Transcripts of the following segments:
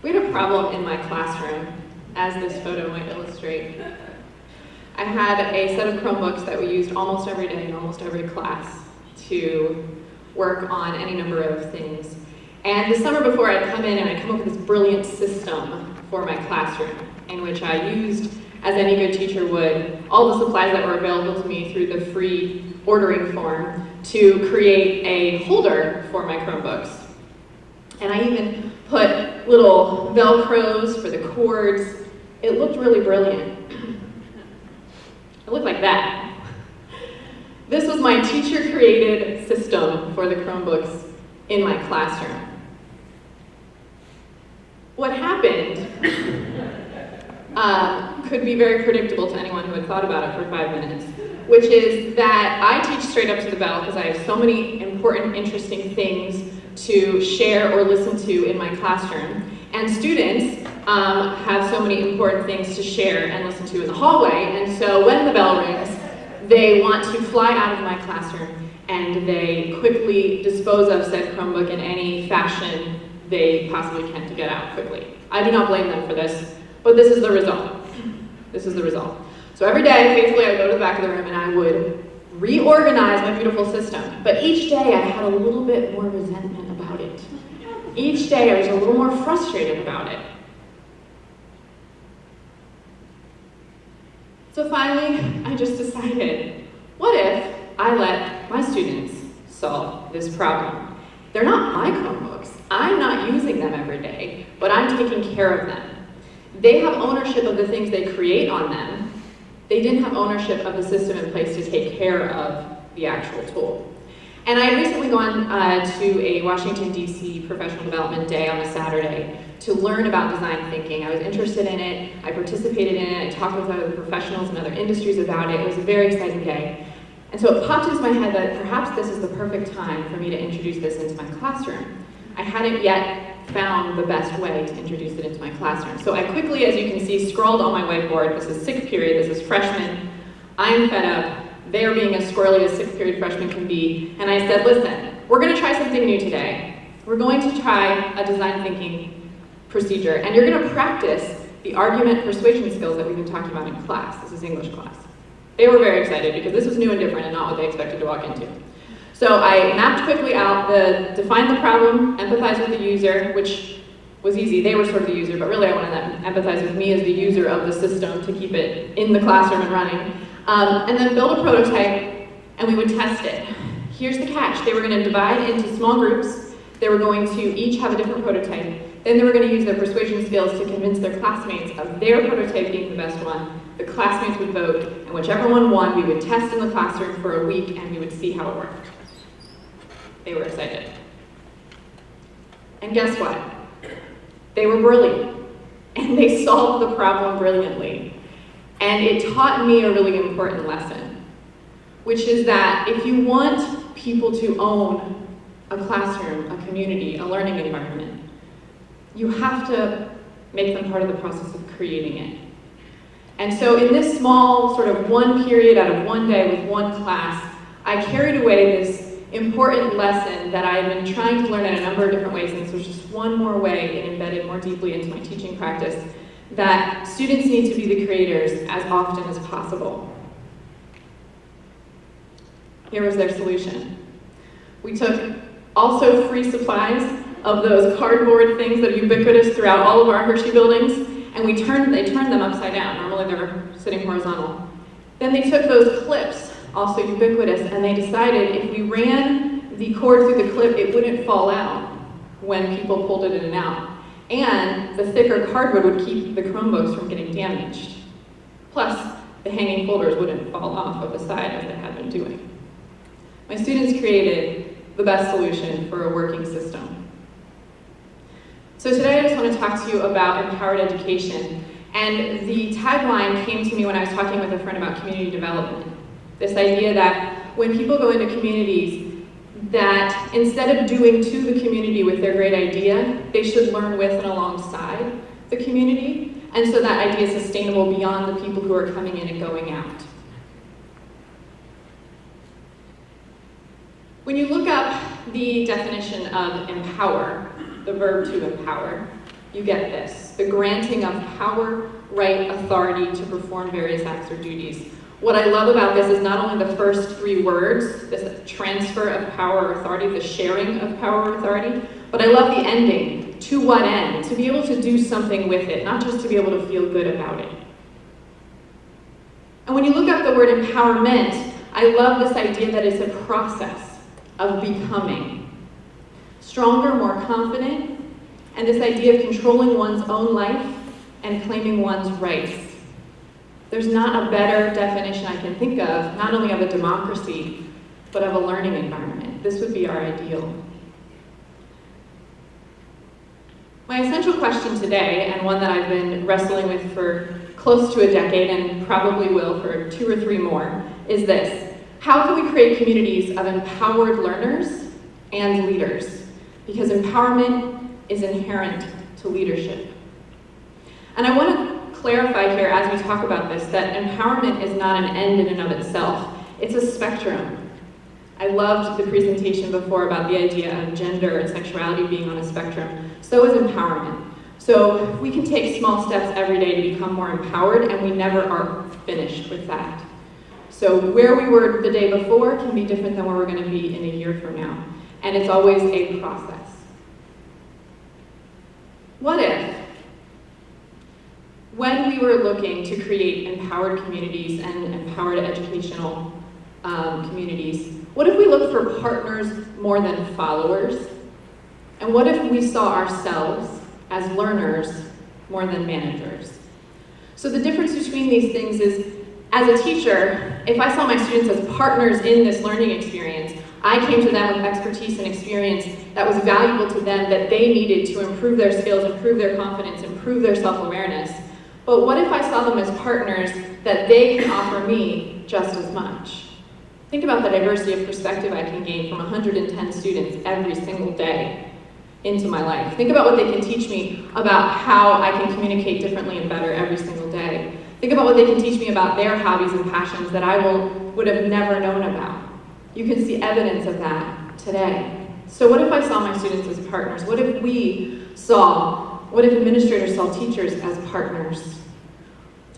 We had a problem in my classroom, as this photo might illustrate. I had a set of Chromebooks that we used almost every day in almost every class to work on any number of things. And the summer before, I'd come in and I'd come up with this brilliant system for my classroom, in which I used, as any good teacher would, all the supplies that were available to me through the free ordering form to create a holder for my Chromebooks. And I even put little Velcros for the cords. It looked really brilliant. It looked like that. This was my teacher-created system for the Chromebooks in my classroom. What happened could be very predictable to anyone who had thought about it for 5 minutes, which is that I teach straight up to the bell because I have so many important, interesting things to share or listen to in my classroom. And students have so many important things to share and listen to in the hallway, and so when the bell rings, they want to fly out of my classroom and they quickly dispose of said Chromebook in any fashion they possibly can to get out quickly. I do not blame them for this, but this is the result. This is the result. So every day, faithfully, I would go to the back of the room and I would reorganize my beautiful system. But each day I had a little bit more resentment about it. Each day I was a little more frustrated about it. So finally, I just decided, what if I let my students solve this problem? They're not my Chromebooks. I'm not using them every day, but I'm taking care of them. They have ownership of the things they create on them. They didn't have ownership of the system in place to take care of the actual tool. And I had recently gone to a Washington, D.C. professional development day on a Saturday to learn about design thinking. I was interested in it, I participated in it, I talked with other professionals in other industries about it. It was a very exciting day. And so it popped into my head that perhaps this is the perfect time for me to introduce this into my classroom. I hadn't yet found the best way to introduce it into my classroom. So I quickly, as you can see, scrawled on my whiteboard, this is 6th period, this is freshmen, I'm fed up, they're being as squirrely as 6th period freshmen can be, and I said, listen, we're gonna try something new today. We're going to try a design thinking procedure, and you're gonna practice the argument persuasion skills that we've been talking about in class. This is English class. They were very excited because this was new and different and not what they expected to walk into. So I mapped quickly out define the problem, empathize with the user, which was easy. They were sort of the user, but really I wanted them to empathize with me as the user of the system to keep it in the classroom and running. And then build a prototype, and we would test it. Here's the catch. They were going to divide into small groups. They were going to each have a different prototype. Then they were going to use their persuasion skills to convince their classmates of their prototype being the best one. The classmates would vote, and whichever one won, we would test in the classroom for a week, and we would see how it worked. They were excited. And guess what? They were brilliant, and they solved the problem brilliantly. And it taught me a really important lesson, which is that if you want people to own a classroom, a community, a learning environment, you have to make them part of the process of creating it. And so in this small sort of one period out of one day with one class, I carried away this important lesson that I had been trying to learn in a number of different ways, and this was just one more way and embedded more deeply into my teaching practice, that students need to be the creators as often as possible. Here was their solution. We took also free supplies of those cardboard things that are ubiquitous throughout all of our Hershey buildings, and they turned them upside down. Normally they're sitting horizontal. Then they took those clips, also ubiquitous, and they decided if we ran the cord through the clip, it wouldn't fall out when people pulled it in and out. And the thicker cardboard would keep the Chromebooks from getting damaged. Plus, the hanging folders wouldn't fall off of the side as they had been doing. My students created the best solution for a working system. So today I just want to talk to you about empowered education. And the tagline came to me when I was talking with a friend about community development. This idea that when people go into communities, that instead of doing to the community with their great idea, they should learn with and alongside the community, and so that idea is sustainable beyond the people who are coming in and going out. When you look up the definition of empower, the verb to empower, you get this: the granting of power, right, authority to perform various acts or duties. What I love about this is not only the first 3 words, this transfer of power or authority, the sharing of power or authority, but I love the ending. To what end? To be able to do something with it, not just to be able to feel good about it. And when you look up the word empowerment, I love this idea that it's a process of becoming stronger, more confident, and this idea of controlling one's own life and claiming one's rights. There's not a better definition I can think of, not only of a democracy, but of a learning environment. This would be our ideal. My essential question today, and one that I've been wrestling with for close to a decade and probably will for 2 or 3 more, is this: how can we create communities of empowered learners and leaders? Because empowerment is inherent to leadership. And I want to clarify here as we talk about this that empowerment is not an end in and of itself. It's a spectrum. I loved the presentation before about the idea of gender and sexuality being on a spectrum. So is empowerment. So we can take small steps every day to become more empowered, and we never are finished with that. So where we were the day before can be different than where we're going to be in a year from now. And it's always a process. What if, when we were looking to create empowered communities and empowered educational communities, what if we looked for partners more than followers? And what if we saw ourselves as learners more than managers? So the difference between these things is, as a teacher, if I saw my students as partners in this learning experience, I came to them with expertise and experience that was valuable to them, that they needed to improve their skills, improve their confidence, improve their self-awareness. But what if I saw them as partners that they can offer me just as much? Think about the diversity of perspective I can gain from 110 students every single day into my life. Think about what they can teach me about how I can communicate differently and better every single day. Think about what they can teach me about their hobbies and passions that I would have never known about. You can see evidence of that today. So what if I saw my students as partners? What if administrators saw teachers as partners?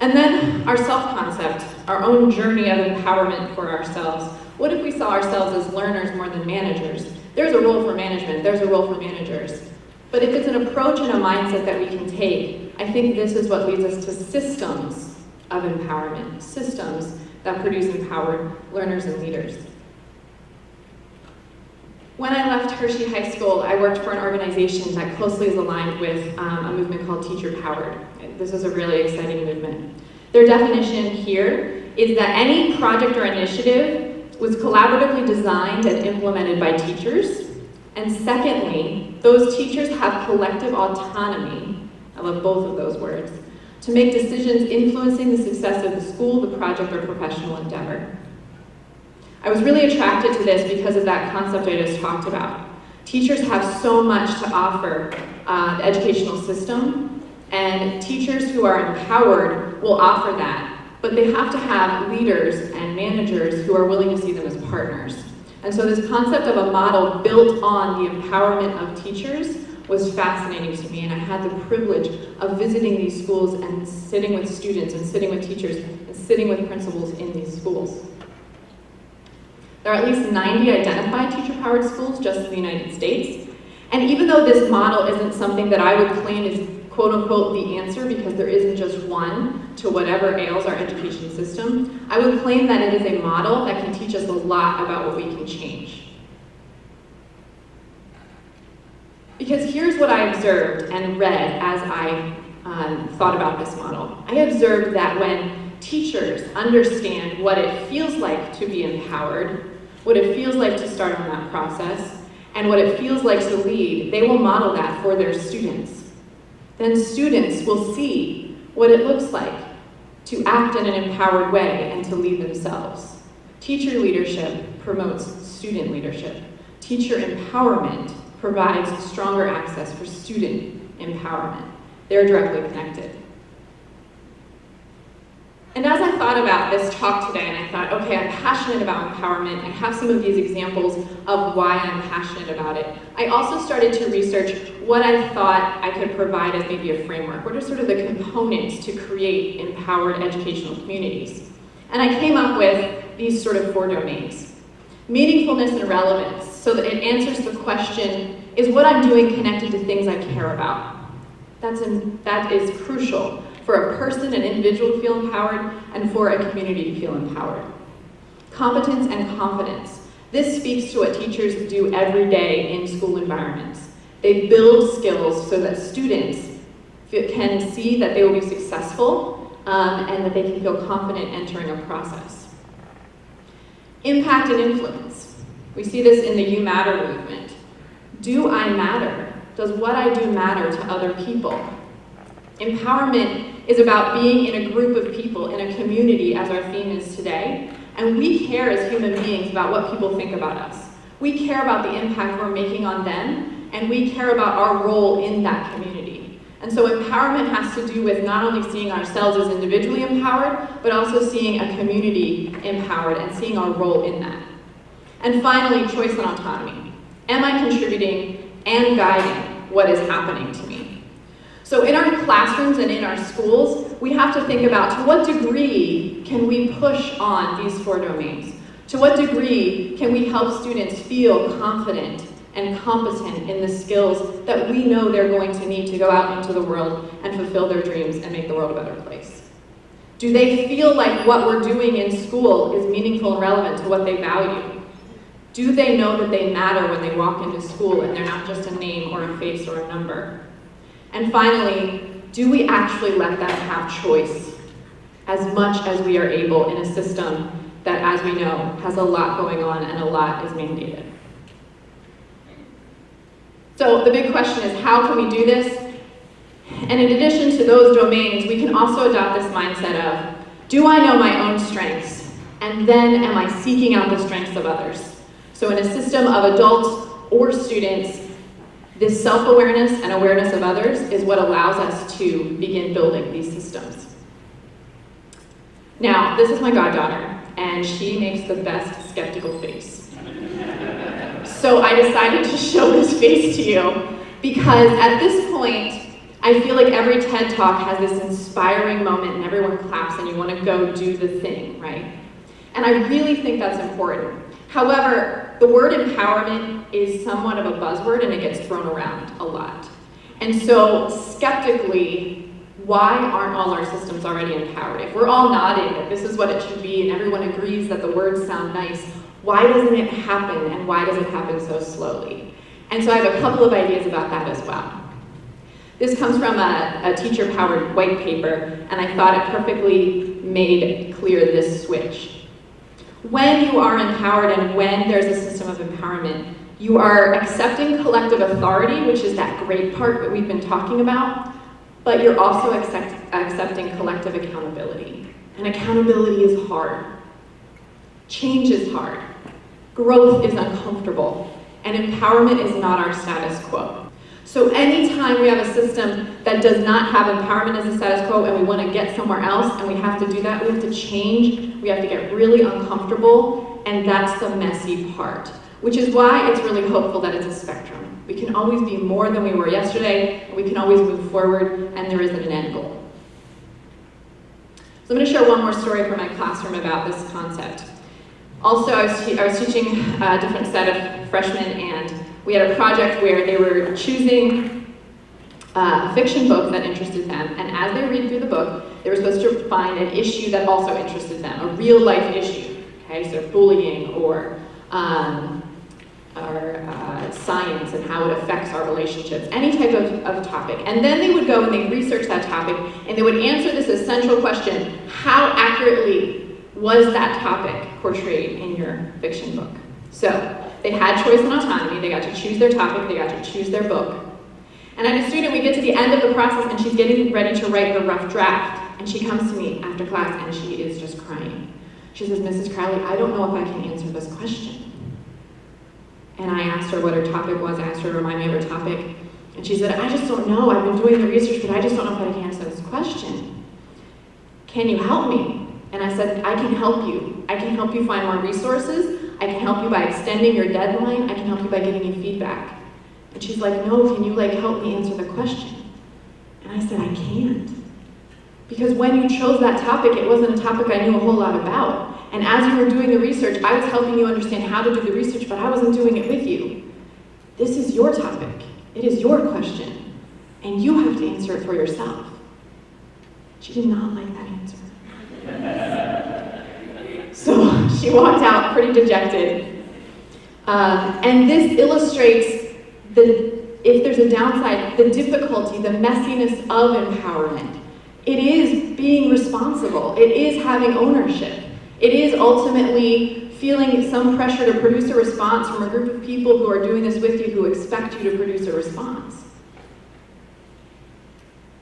And then our self-concept, our own journey of empowerment for ourselves. What if we saw ourselves as learners more than managers? There's a role for management, there's a role for managers. But if it's an approach and a mindset that we can take, I think this is what leads us to systems of empowerment, systems that produce empowered learners and leaders. When I left Hershey High School, I worked for an organization that closely is aligned with a movement called Teacher Powered. This is a really exciting movement. Their definition here is that any project or initiative was collaboratively designed and implemented by teachers. And secondly, those teachers have collective autonomy, I love both of those words, to make decisions influencing the success of the school, the project, or professional endeavor. I was really attracted to this because of that concept I just talked about. Teachers have so much to offer the educational system, and teachers who are empowered will offer that, but they have to have leaders and managers who are willing to see them as partners. And so this concept of a model built on the empowerment of teachers was fascinating to me, and I had the privilege of visiting these schools and sitting with students and sitting with teachers and sitting with principals in these schools. There are at least 90 identified teacher-powered schools just in the United States. And even though this model isn't something that I would claim is quote-unquote the answer, because there isn't just one to whatever ails our education system, I would claim that it is a model that can teach us a lot about what we can change. Because here's what I observed and read as I thought about this model. I observed that when teachers understand what it feels like to be empowered, what it feels like to start on that process, and what it feels like to lead, they will model that for their students. Then students will see what it looks like to act in an empowered way and to lead themselves. Teacher leadership promotes student leadership. Teacher empowerment provides stronger access for student empowerment. They're directly connected. And as I thought about this talk today, and I thought, okay, I'm passionate passionate about empowerment, I have some of these examples of why I'm passionate about it. I also started to research what I thought I could provide as maybe a framework. What are sort of the components to create empowered educational communities? And I came up with these sort of 4 domains. Meaningfulness and relevance, so that it answers the question, is what I'm doing connected to things I care about? That is crucial for a person, an individual to feel empowered, and for a community to feel empowered. Competence and confidence. This speaks to what teachers do every day in school environments. They build skills so that students can see that they will be successful and that they can feel confident entering a process. Impact and influence. We see this in the You Matter movement. Do I matter? Does what I do matter to other people? Empowerment is about being in a group of people, in a community, as our theme is today, and we care as human beings about what people think about us. We care about the impact we're making on them, and we care about our role in that community. And so empowerment has to do with not only seeing ourselves as individually empowered, but also seeing a community empowered and seeing our role in that. And finally, choice and autonomy. Am I contributing and guiding what is happening to me? So in our classrooms and in our schools, we have to think about to what degree can we push on these 4 domains? To what degree can we help students feel confident and competent in the skills that we know they're going to need to go out into the world and fulfill their dreams and make the world a better place? Do they feel like what we're doing in school is meaningful and relevant to what they value? Do they know that they matter when they walk into school and they're not just a name or a face or a number? And finally, do we actually let them have choice as much as we are able in a system that, as we know, has a lot going on and a lot is mandated? So the big question is, how can we do this? And in addition to those domains, we can also adopt this mindset of, do I know my own strengths? And then am I seeking out the strengths of others? So in a system of adults or students, this self-awareness and awareness of others is what allows us to begin building these systems. Now, this is my goddaughter, and she makes the best skeptical face. So I decided to show this face to you because at this point, I feel like every TED Talk has this inspiring moment and everyone claps and you want to go do the thing, right? And I really think that's important. However, the word empowerment is somewhat of a buzzword and it gets thrown around a lot. And so, skeptically, why aren't all our systems already empowered? If we're all nodding that this is what it should be and everyone agrees that the words sound nice, why doesn't it happen and why does it happen so slowly? And so I have a couple of ideas about that as well. This comes from a teacher-powered white paper, and I thought it perfectly made clear this switch. When you are empowered and when there's a system of empowerment, you are accepting collective authority, which is that great part that we've been talking about, but you're also accepting collective accountability. And accountability is hard. Change is hard. Growth is uncomfortable. And empowerment is not our status quo. So anytime we have a system that does not have empowerment as a status quo and we want to get somewhere else and we have to do that, we have to change, we have to get really uncomfortable, and that's the messy part. Which is why it's really hopeful that it's a spectrum. We can always be more than we were yesterday, and we can always move forward, and there isn't an end goal. So I'm going to share one more story from my classroom about this concept. Also, I was teaching a different set of freshmen, and we had a project where they were choosing a fiction book that interested them, and as they read through the book, they were supposed to find an issue that also interested them, a real-life issue. Okay, so bullying or science and how it affects our relationships, any type of topic. And then they would go and they'd research that topic, and they would answer this essential question: how accurately was that topic portrayed in your fiction book? So they had choice and autonomy, they got to choose their topic, they got to choose their book. And I had a student, we get to the end of the process and she's getting ready to write her rough draft, and she comes to me after class and she is just crying. She says, "Mrs. Crowley, I don't know if I can answer this question." And I asked her what her topic was, I asked her to remind me of her topic, and she said, "I just don't know, I've been doing the research, but I just don't know if I can answer this question. Can you help me?" And I said, I can help you. I can help you find more resources. I can help you by extending your deadline. I can help you by giving you feedback. And she's like, no, can you help me answer the question? And I said, I can't. Because when you chose that topic, it wasn't a topic I knew a whole lot about. And as you were doing the research, I was helping you understand how to do the research, but I wasn't doing it with you. This is your topic. It is your question. And you have to answer it for yourself. She did not like that answer. So she walked out pretty dejected. And this illustrates if there's a downside, the difficulty, the messiness of empowerment. It is being responsible. It is having ownership. It is ultimately feeling some pressure to produce a response from a group of people who are doing this with you, who expect you to produce a response.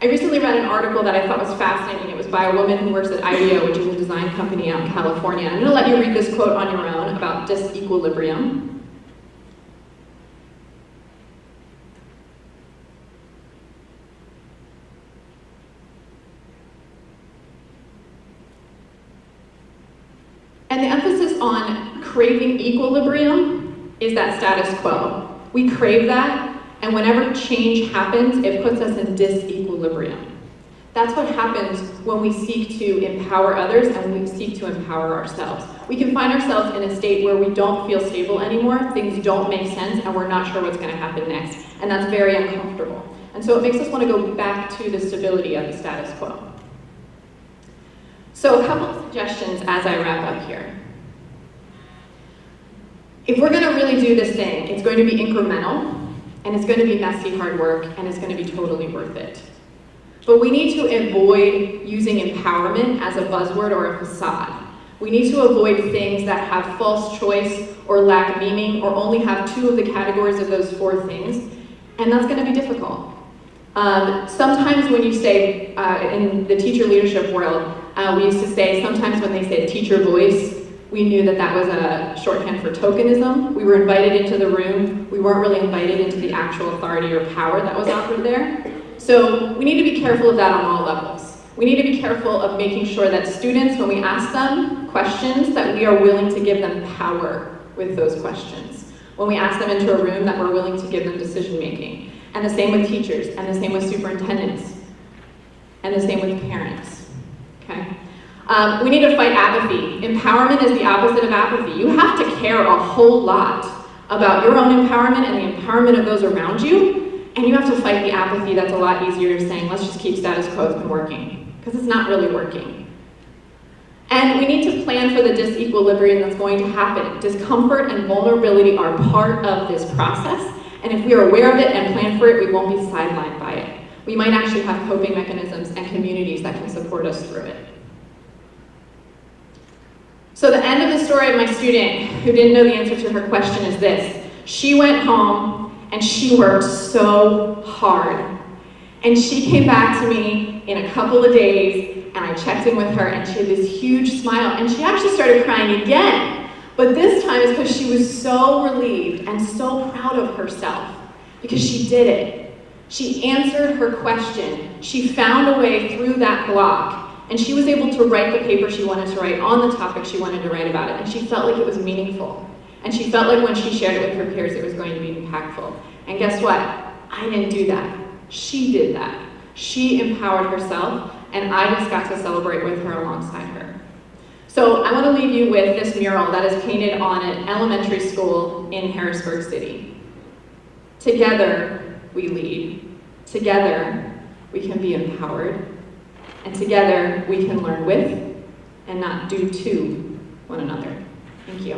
I recently read an article that I thought was fascinating. It was by a woman who works at IDEO, which is a design company out in California. I'm going to let you read this quote on your own about disequilibrium. And the emphasis on craving equilibrium is that status quo. We crave that, and whenever change happens, it puts us in disequilibrium. That's what happens when we seek to empower others and we seek to empower ourselves. We can find ourselves in a state where we don't feel stable anymore, things don't make sense, and we're not sure what's going to happen next. And that's very uncomfortable. And so it makes us want to go back to the stability of the status quo. So a couple of suggestions as I wrap up here. If we're going to really do this thing, it's going to be incremental, and it's going to be messy, hard work, and it's going to be totally worth it. But we need to avoid using empowerment as a buzzword or a facade. We need to avoid things that have false choice or lack meaning or only have two of the categories of those four things, and that's going to be difficult. Sometimes when you say, in the teacher leadership world, we used to say, sometimes when they said teacher voice, we knew that that was a shorthand for tokenism. We were invited into the room. We weren't really invited into the actual authority or power that was offered there. So we need to be careful of that on all levels. We need to be careful of making sure that students, when we ask them questions, that we are willing to give them power with those questions. When we ask them into a room, that we're willing to give them decision making. And the same with teachers, and the same with superintendents, and the same with parents, okay? We need to fight apathy. Empowerment is the opposite of apathy. You have to care a whole lot about your own empowerment and the empowerment of those around you, and you have to fight the apathy that's a lot easier to saying, let's just keep status quo, it's been working, because it's not really working. And we need to plan for the disequilibrium that's going to happen. Discomfort and vulnerability are part of this process, and if we are aware of it and plan for it, we won't be sidelined by it. We might actually have coping mechanisms and communities that can support us through it. So the end of the story of my student who didn't know the answer to her question is this. She went home and she worked so hard. And she came back to me in a couple of days and I checked in with her and she had this huge smile and she actually started crying again. But this time it's because she was so relieved and so proud of herself because she did it. She answered her question. She found a way through that block. And she was able to write the paper she wanted to write on the topic she wanted to write about it. And she felt like it was meaningful. And she felt like when she shared it with her peers, it was going to be impactful. And guess what? I didn't do that. She did that. She empowered herself, and I just got to celebrate with her alongside her. So I want to leave you with this mural that is painted on an elementary school in Harrisburg City. Together, we lead. Together, we can be empowered. And together, we can learn with and not do to one another. Thank you.